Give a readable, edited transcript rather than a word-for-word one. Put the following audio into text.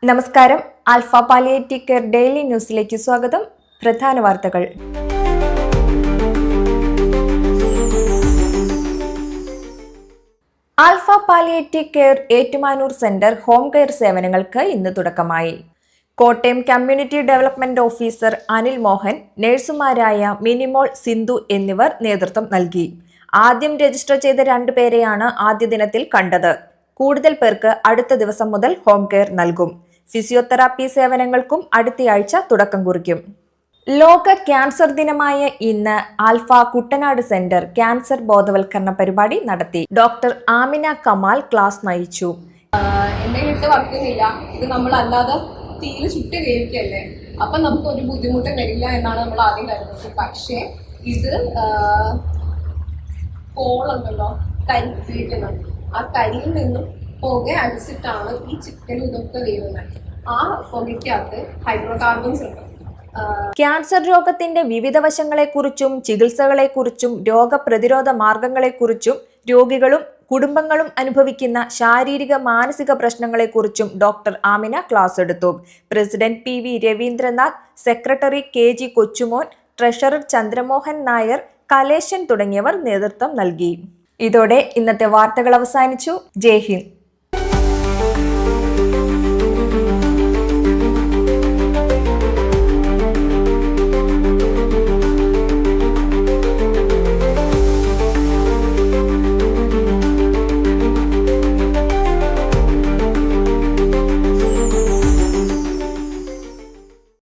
നമസ്കാരം. Alpha palliative care daily ന്യൂസിലേക്ക് സ്വാഗതം. പ്രധാന വാർത്തകൾ. Alpha palliative care Ettumanoor centre home care സേവനങ്ങൾക്ക് ഇന്ന് തുടക്കമായി. Kottayam community development officer Anil Mohan, നഴ്സുമാരായ മിനിമോൾ, സിന്ധു എന്നിവർ നേതൃത്വം നൽകി. ആദ്യം രജിസ്റ്റർ ചെയ്ത 2 പേരെയാണ് ആദ്യ ദിനത്തിൽ കണ്ടത്. കൂടുതൽ പേർക്ക് അടുത്ത ദിവസം മുതൽ ഹോം കെയർ നൽകും. ഫിസിയോതെറാപ്പി സേവനങ്ങൾക്കും അടുത്തയാഴ്ച തുടക്കം കുറിക്കും. ലോക ക്യാൻസർ ദിനമായ ഇന്ന് ആൽഫ കുട്ടനാട് സെന്റർ ക്യാൻസർ ബോധവൽക്കരണ പരിപാടി നടത്തി. ഡോക്ടർ ആമിന കമാൽ ക്ലാസ് നയിച്ചു. എണ്ണയിട്ട് വർക്കുന്നില്ല, ഇത് നമ്മൾ അല്ലാതെ തീയിൽ ചുട്ടി വേവിക്കല്ലേ, അപ്പം നമുക്ക് ഒരു ബുദ്ധിമുട്ടും വരില്ല എന്നാണ് നമ്മൾ ആദ്യം കരുതുന്നത്. പക്ഷേ ഇത് കോളുണ്ടല്ലോ, കരി ഉപയോഗിക്കുന്നത്, ആ കരിയിൽ നിന്നും പുക അടിച്ചിട്ടാണ് ഈ ചിക്കനും ഇതൊക്കെ വേവുന്നത്. ആ പുകയ്ക്കകത്ത് ഹൈഡ്രോ കാർബൺസ് ഉണ്ട്. ക്യാൻസർ രോഗത്തിന്റെ വിവിധ വശങ്ങളെക്കുറിച്ചും ചികിത്സകളെക്കുറിച്ചും രോഗപ്രതിരോധ മാർഗങ്ങളെക്കുറിച്ചും രോഗികളും കുടുംബങ്ങളും അനുഭവിക്കുന്ന ശാരീരിക മാനസിക പ്രശ്നങ്ങളെക്കുറിച്ചും ഡോക്ടർ ആമിന ക്ലാസ് എടുത്തു. President PV Raveendranath, secretary KG Kochumon, treasurer Chandramohan Nair, Kaleshan തുടങ്ങിയവർ നേതൃത്വം നൽകി. ഇതോടെ ഇന്നത്തെ വാർത്തകൾ അവസാനിച്ചു. ജയ് ഹിന്ദ്.